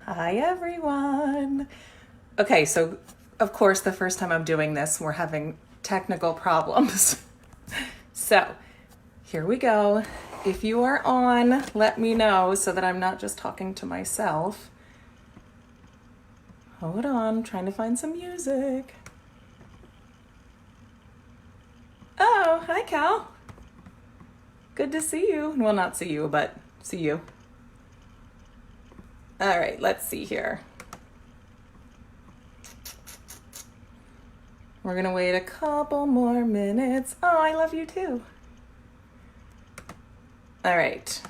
Hi, everyone. Okay, so of course, the first time I'm doing this, we're having technical problems. So here we go. If you are on, let me know so that I'm not just talking to myself. Hold on, I'm trying to find some music. Oh, hi, Cal. Good to see you. Well, not see you, but see you. All right, let's see here. We're gonna wait a couple more minutes. Oh, I love you too. All right.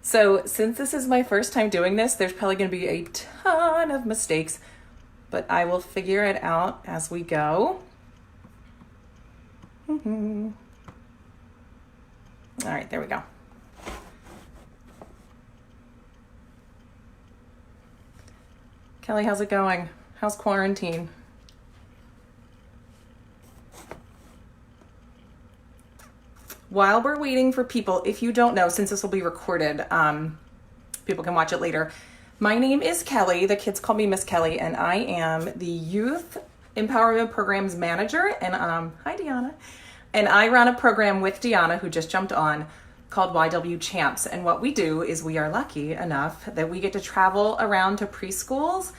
So since this is my first time doing this, there's probably gonna be a ton of mistakes, but I will figure it out as we go. All right, there we go. Kelly, how's it going? How's quarantine? While we're waiting for people, if you don't know, since this will be recorded, people can watch it later. My name is Kelly. The kids call me Miss Kelly, and I am the Youth Empowerment Programs Manager. And hi, Deanna. And I run a program with Deanna, who just jumped on, called YW C.H.A.M.P.S. And what we do is we are lucky enough that we get to travel around to preschools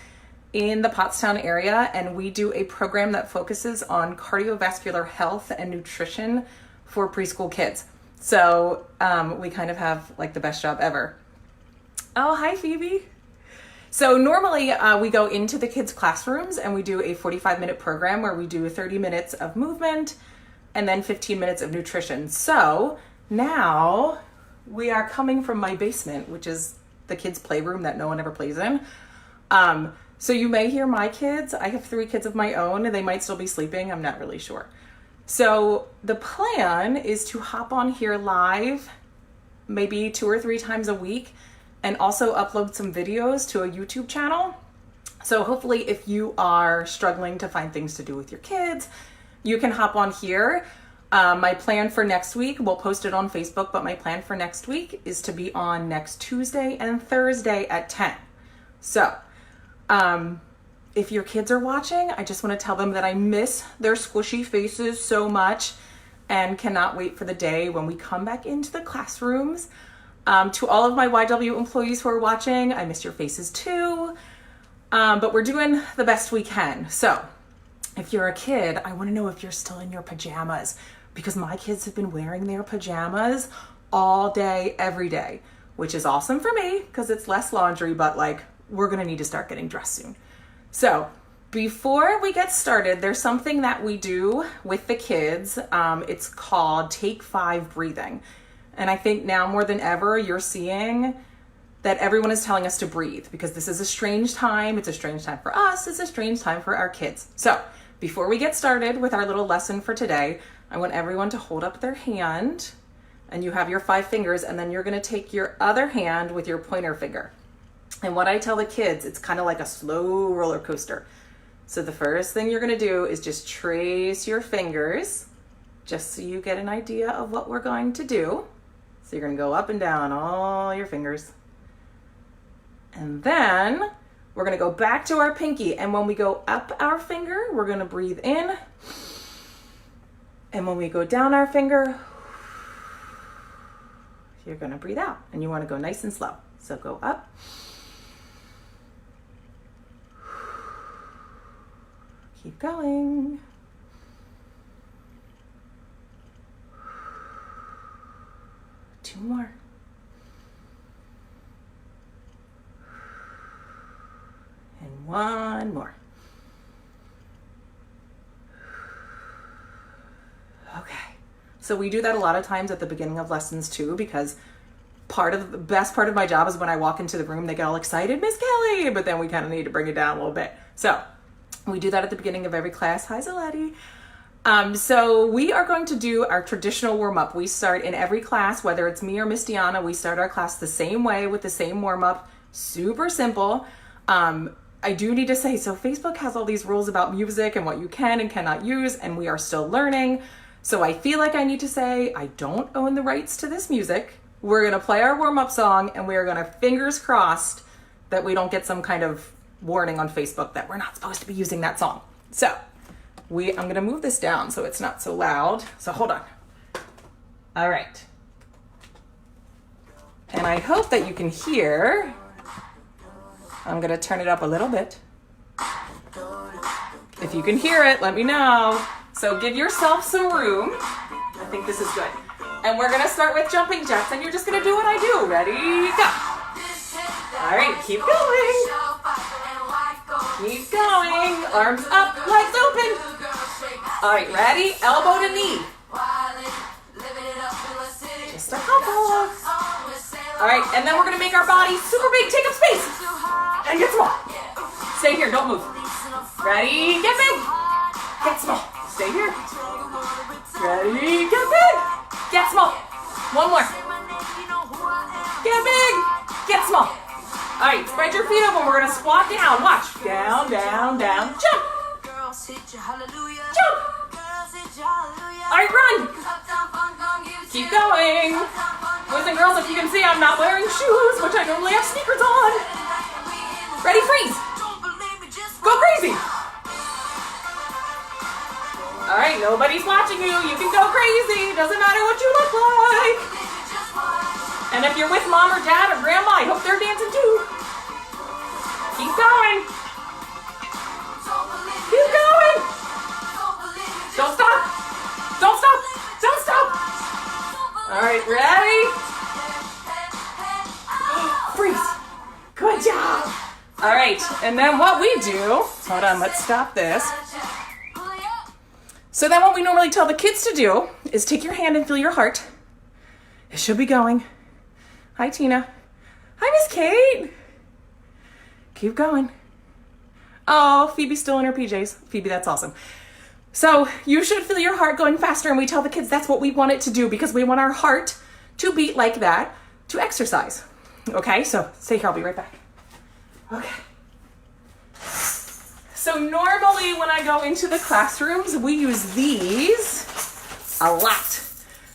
in the Pottstown area, and we do a program that focuses on cardiovascular health and nutrition for preschool kids. So we kind of have like the best job ever. Oh, hi, Phoebe. So normally we go into the kids' classrooms and we do a 45-minute program where we do 30 minutes of movement and then 15 minutes of nutrition. So now we are coming from my basement, which is the kids' playroom that no one ever plays in. So you may hear my kids. I have 3 kids of my own, and they might still be sleeping. I'm not really sure. So the plan is to hop on here live maybe 2 or 3 times a week and also upload some videos to a YouTube channel. So hopefully if you are struggling to find things to do with your kids, you can hop on here. My plan for next week, we'll post it on Facebook, but my plan for next week is to be on next Tuesday and Thursday at 10. So if your kids are watching, I just want to tell them that I miss their squishy faces so much and cannot wait for the day when we come back into the classrooms. To all of my YW employees who are watching, I miss your faces too. But we're doing the best we can. So if you're a kid, I want to know if you're still in your pajamas, because my kids have been wearing their pajamas all day, every day, which is awesome for me because it's less laundry, but like we're going to need to start getting dressed soon. So before we get started, there's something that we do with the kids. It's called Take 5 breathing. And I think now more than ever, you're seeing that everyone is telling us to breathe because this is a strange time. It's a strange time for us. It's a strange time for our kids. So before we get started with our little lesson for today, I want everyone to hold up their hand, and you have your 5 fingers, and then you're going to take your other hand with your pointer finger. And what I tell the kids, it's kind of like a slow roller coaster. So the first thing you're going to do is just trace your fingers, just so you get an idea of what we're going to do. So you're going to go up and down all your fingers. And then we're going to go back to our pinky. And when we go up our finger, we're going to breathe in. And when we go down our finger, you're going to breathe out. And you want to go nice and slow. So go up. Keep going. Two more. And one more. Okay. So we do that a lot of times at the beginning of lessons too, because the best part of my job is when I walk into the room, they get all excited, Miss Kelly, but then we kind of need to bring it down a little bit. So we do that at the beginning of every class. Hi, Zaletti. So we are going to do our traditional warm-up. We start in every class, whether it's me or Miss Deanna, we start our class the same way with the same warm-up. Super simple. I do need to say, so Facebook has all these rules about music and what you can and cannot use, and we are still learning. So I feel like I need to say, I don't own the rights to this music. We're going to play our warm-up song, and we are going to, fingers crossed, that we don't get some kind of warning on Facebook that we're not supposed to be using that song. So I'm gonna move this down so it's not so loud. So hold on. All right. And I hope that you can hear. I'm gonna turn it up a little bit. If you can hear it, let me know. So give yourself some room. I think this is good. And we're gonna start with jumping jacks, and you're just gonna do what I do. Ready, go. All right, keep going. Keep going. Arms up, legs open. All right, ready? Elbow to knee. Just a couple. All right, and then we're gonna make our body super big. Take up space. And get small. Stay here, don't move. Ready, get big. Get small. Stay here. Ready, get big. Get small. One more. Get big. Get small. All right, spread your feet open. We're gonna squat down. Watch. Down, down, down. Jump. Jump. All right, run. Keep going. Boys and girls, if you can see, I'm not wearing shoes, which I normally have sneakers on. Ready, freeze. Go crazy. All right, nobody's watching you. You can go crazy. Doesn't matter what you look like. And if you're with mom or dad or grandma, I hope they're dancing too. Keep going. Keep going. Don't stop. Don't stop. Don't stop. All right, ready? Freeze. Good job. All right, and then what we do, hold on, let's stop this. So then what we normally tell the kids to do is take your hand and feel your heart. It should be going. Hi, Tina. Hi, Miss Kate. Keep going. Oh, Phoebe's still in her PJs. Phoebe, that's awesome. So you should feel your heart going faster, and we tell the kids that's what we want it to do because we want our heart to beat like that to exercise. Okay, so stay here. I'll be right back. Okay. So normally when I go into the classrooms, we use these a lot.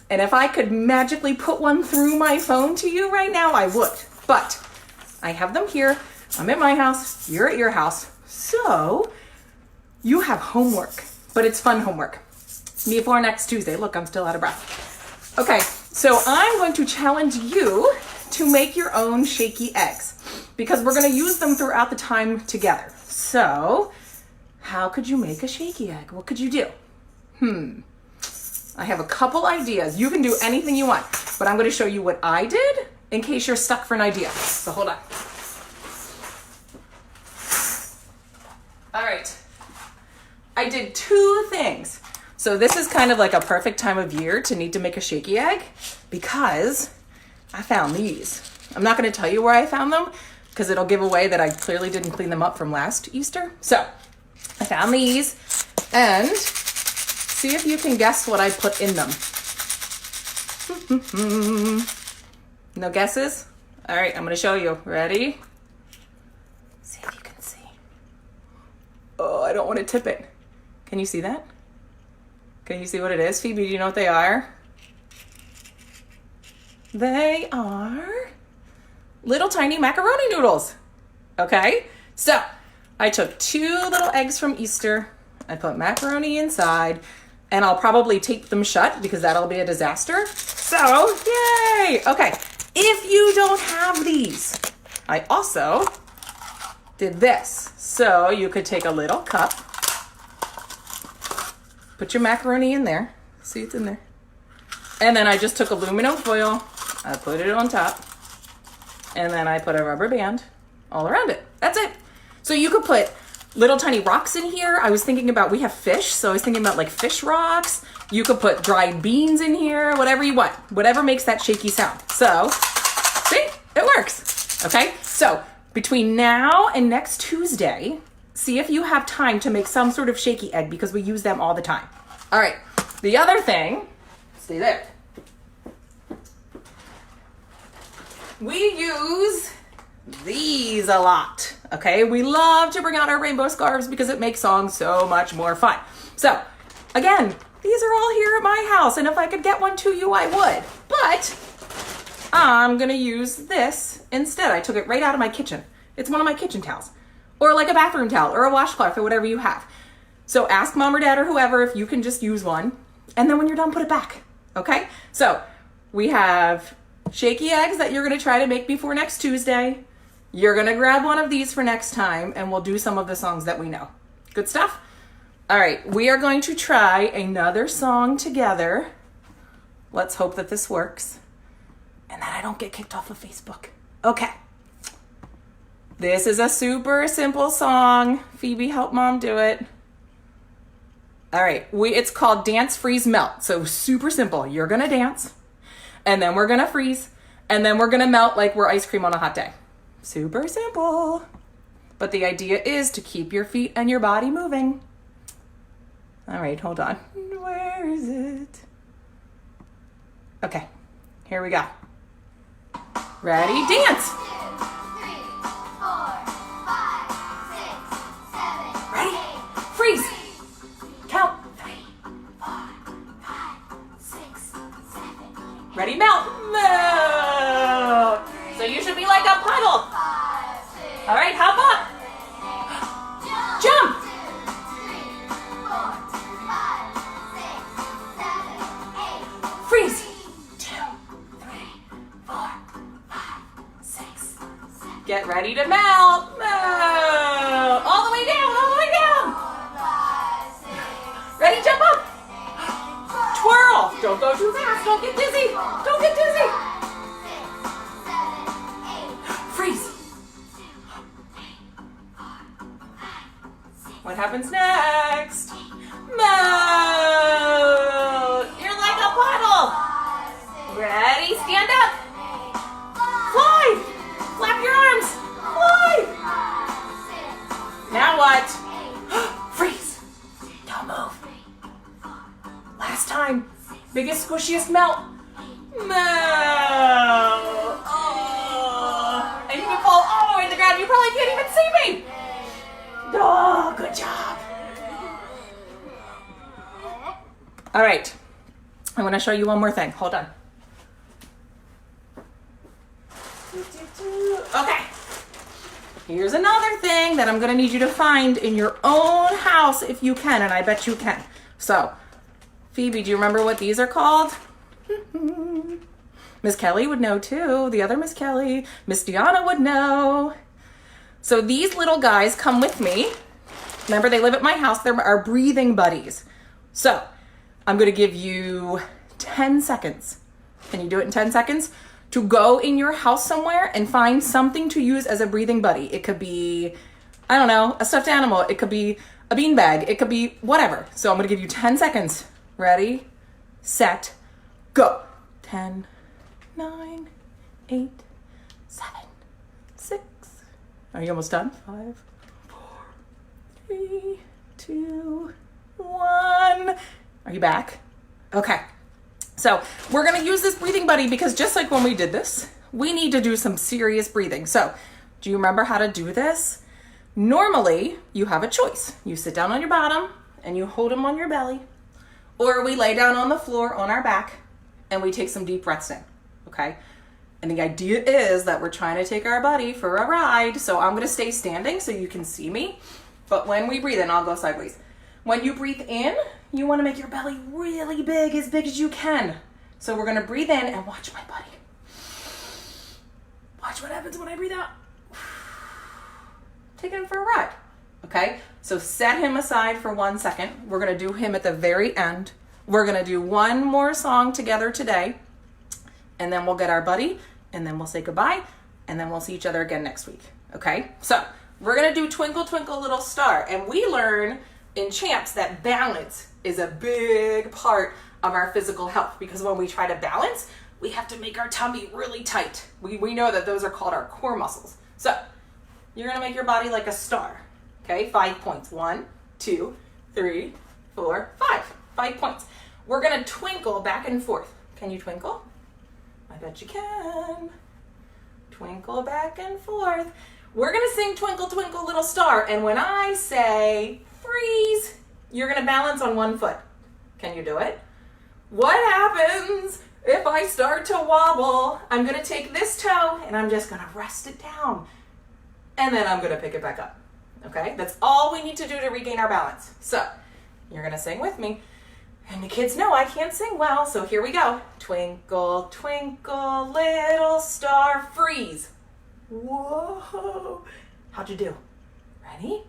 And if I could magically put one through my phone to you right now, I would. But I have them here. I'm at my house. You're at your house. So you have homework, but it's fun homework. Before next Tuesday. Look, I'm still out of breath. Okay, so I'm going to challenge you to make your own shaky eggs because we're going to use them throughout the time together. So how could you make a shaky egg? What could you do? I have a couple ideas. You can do anything you want, but I'm going to show you what I did in case you're stuck for an idea. So hold on. All right. I did two things. So this is kind of like a perfect time of year to need to make a shaky egg because I found these. I'm not going to tell you where I found them because it'll give away that I clearly didn't clean them up from last Easter. So I found these, and see if you can guess what I put in them. No guesses? All right, I'm going to show you. Ready? See if you can see. Oh, I don't want to tip it. Can you see that? Can you see what it is? Phoebe, do you know what they are? They are little tiny macaroni noodles. Okay, so I took 2 little eggs from Easter. I put macaroni inside, and I'll probably tape them shut because that'll be a disaster. So, yay! Okay, if you don't have these, I also did this. So you could take a little cup, put your macaroni in there. See, it's in there. And then I just took aluminum foil, I put it on top, and then I put a rubber band all around it. That's it. So you could put little tiny rocks in here. I was thinking about, we have fish, so I was thinking about like fish rocks. You could put dried beans in here, whatever you want, whatever makes that shaky sound. So, see, it works. Okay, so between now and next Tuesday, see if you have time to make some sort of shaky egg because we use them all the time. All right, the other thing, stay there. We use these a lot, okay? We love to bring out our rainbow scarves because it makes songs so much more fun. So, again, these are all here at my house, and if I could get one to you, I would. But I'm gonna use this instead. I took it right out of my kitchen. It's one of my kitchen towels, or like a bathroom towel or a washcloth or whatever you have. So ask mom or dad or whoever if you can just use one. And then when you're done, put it back. Okay? So we have shaky eggs that you're going to try to make before next Tuesday. You're going to grab one of these for next time, and we'll do some of the songs that we know. Good stuff? All right. We are going to try another song together. Let's hope that this works and that I don't get kicked off of Facebook. Okay. This is a super simple song. Phoebe, help mom do it. All right. It's called Dance, Freeze, Melt. So super simple. You're going to dance, and then we're going to freeze, and then we're going to melt like we're ice cream on a hot day. Super simple. But the idea is to keep your feet and your body moving. All right, hold on. Where is it? Okay, here we go. Ready? Dance. 1, 2, 3, 4, 5, 6, 7, ready? 8. Freeze. Count. 3, 4, 5, 6, 7. Ready? Melt. Melt. So you should be like a puddle. All right, hop up. Jump. 2, 3, 4, 5, 6, 7, 8. Freeze. 2, 3, 4, 5, 6, 7. Get ready to melt. Melt. All the way down, all the way down. Ready, jump up. Twirl. Don't go too fast. Don't get dizzy. Don't get dizzy. Freeze. What happens next? Melt. You're like a puddle. Ready? Stand up. Fly. Flap your arms. Fly. Now what? Freeze. Don't move. Last time. Biggest, squishiest melt. Melt. Oh. And you can fall all the way to the ground. You probably can't even see me. Oh, good job. All right. I want to show you one more thing. Hold on. Okay. Here's another thing that I'm going to need you to find in your own house if you can, and I bet you can. So, Phoebe, do you remember what these are called? Miss Kelly would know too. The other Miss Kelly. Miss Deanna would know. So these little guys come with me. Remember, they live at my house. They're our breathing buddies. So I'm going to give you 10 seconds. Can you do it in 10 seconds? To go in your house somewhere and find something to use as a breathing buddy. It could be, I don't know, a stuffed animal. It could be a beanbag. It could be whatever. So I'm going to give you 10 seconds. Ready, set, go. 10, 9, 8, 7, 6. Are you almost done? 5, 4, 3, 2, 1. Are you back? Okay. So we're going to use this breathing buddy because just like when we did this, we need to do some serious breathing. So do you remember how to do this? Normally, you have a choice. You sit down on your bottom and you hold them on your belly, or we lay down on the floor on our back and we take some deep breaths in. Okay? And the idea is that we're trying to take our buddy for a ride. So I'm going to stay standing so you can see me. But when we breathe in, I'll go sideways. When you breathe in, you want to make your belly really big as you can. So we're going to breathe in and watch my buddy. Watch what happens when I breathe out. Take him for a ride. Okay? So set him aside for 1 second. We're going to do him at the very end. We're going to do one more song together today. And then we'll get our buddy, and then we'll say goodbye, and then we'll see each other again next week. Okay? So we're going to do Twinkle, Twinkle, Little Star. And we learn in CHA.M.P.S that balance is a big part of our physical health, because when we try to balance, we have to make our tummy really tight. We know that those are called our core muscles. So you're going to make your body like a star. Okay? 5 points. 1, 2, 3, 4, 5. 5 points. We're going to twinkle back and forth. Can you twinkle? I bet you can. Twinkle back and forth. We're going to sing Twinkle, Twinkle, Little Star. And when I say freeze, you're going to balance on one foot. Can you do it? What happens if I start to wobble? I'm going to take this toe and I'm just going to rest it down. and then I'm gonna pick it back up. Okay, that's all we need to do to regain our balance. So you're gonna sing with me. And the kids know I can't sing well, so here we go. Twinkle, twinkle, little star, freeze. Whoa, how'd you do? Ready?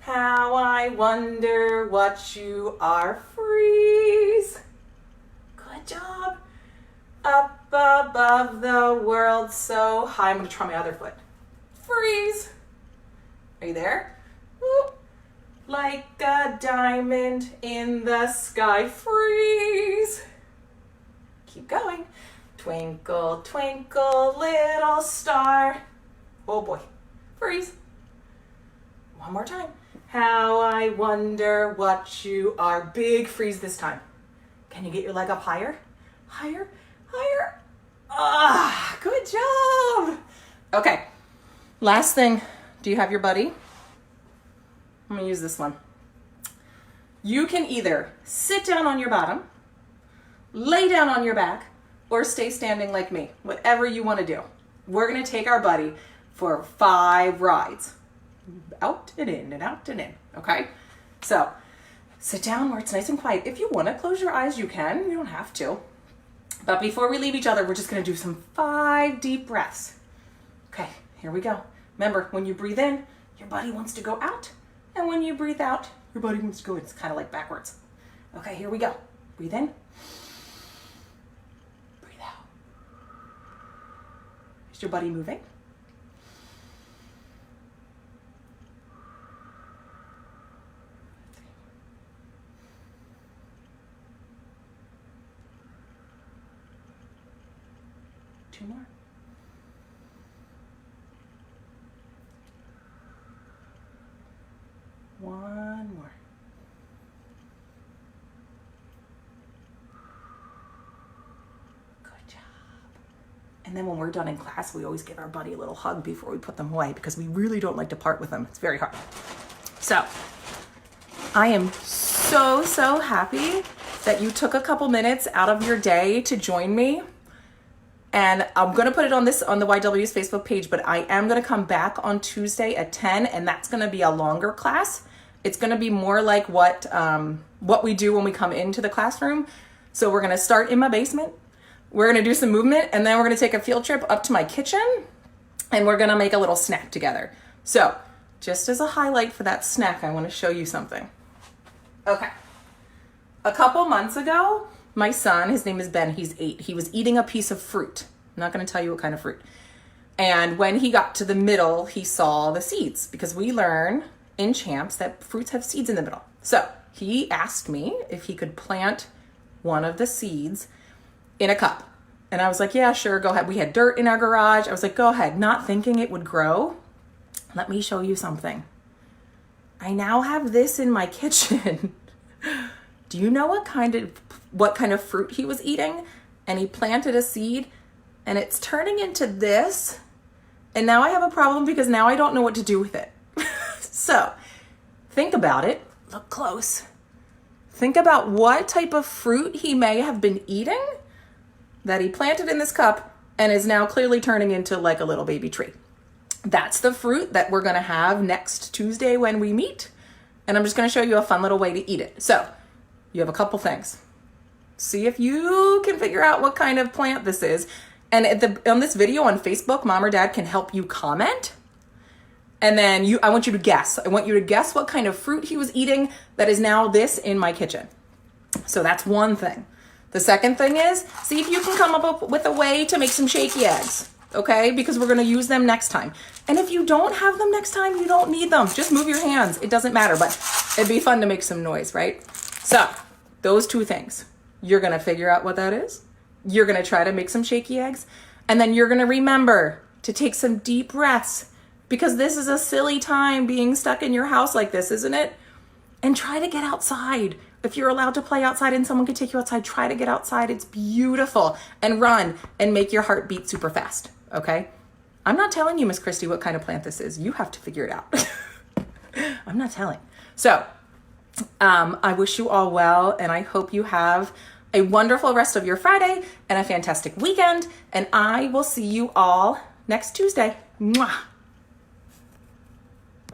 How I wonder what you are, freeze. Good job. Up above the world so high. I'm gonna try my other foot. Freeze. Are you there? Whoop. Like a diamond in the sky, freeze. Keep going. Twinkle, twinkle, little star. Oh boy, freeze. One more time. How I wonder what you are, big freeze this time. Can you get your leg up higher? Higher, higher. Ah, good job. Okay, last thing. Do you have your buddy? I'm gonna use this one. You can either sit down on your bottom, lay down on your back, or stay standing like me. Whatever you wanna do. We're gonna take our buddy for 5 rides. Out and in and out and in, okay? So, sit down where it's nice and quiet. If you wanna close your eyes, you can. You don't have to. But before we leave each other, we're just gonna do some 5 deep breaths. Okay, here we go. Remember, when you breathe in, your buddy wants to go out. And when you breathe out, your body wants to go in. It's kind of like backwards. Okay, here we go. Breathe in. Breathe out. Is your body moving? Two more. One more. Good job. And then when we're done in class, we always give our buddy a little hug before we put them away because we really don't like to part with them. It's very hard. So I am so happy that you took a couple minutes out of your day to join me. And I'm going to put it on the YW's Facebook page, but I am going to come back on Tuesday at 10, and that's going to be a longer class. It's going to be more like what we do when we come into the classroom. So we're going to start in my basement. We're going to do some movement, and then we're going to take a field trip up to my kitchen, and we're going to make a little snack together. So just as a highlight for that snack, I want to show you something. Okay. A couple months ago, my son, his name is Ben, he's 8. He was eating a piece of fruit. I'm not going to tell you what kind of fruit. And when he got to the middle, he saw the seeds because we learn in CHA.M.P.S that fruits have seeds in the middle. So he asked me if he could plant one of the seeds in a cup. And I was like, yeah, sure, go ahead. We had dirt in our garage. I was like, go ahead, not thinking it would grow. Let me show you something. I now have this in my kitchen. Do you know what kind of fruit he was eating? And he planted a seed and it's turning into this. And now I have a problem because now I don't know what to do with it. So think about it. Look close. Think about what type of fruit he may have been eating that he planted in this cup and is now clearly turning into like a little baby tree. That's the fruit that we're going to have next Tuesday when we meet. And I'm just going to show you a fun little way to eat it. So you have a couple things. See if you can figure out what kind of plant this is. And on this video on Facebook, Mom or Dad can help you comment. And then I want you to guess. I want you to guess what kind of fruit he was eating that is now this in my kitchen. So that's one thing. The second thing is, see if you can come up with a way to make some shaky eggs. Okay? Because we're going to use them next time. And if you don't have them next time, you don't need them. Just move your hands. It doesn't matter, but it'd be fun to make some noise, right? So those two things. You're going to figure out what that is. You're going to try to make some shaky eggs. And then you're going to remember to take some deep breaths because this is a silly time being stuck in your house like this, isn't it? And try to get outside. If you're allowed to play outside and someone can take you outside, try to get outside. It's beautiful. And run and make your heart beat super fast. Okay? I'm not telling you, Miss Christie, what kind of plant this is. You have to figure it out. I'm not telling. So I wish you all well, and I hope you have a wonderful rest of your Friday and a fantastic weekend, and I will see you all next Tuesday. Mwah!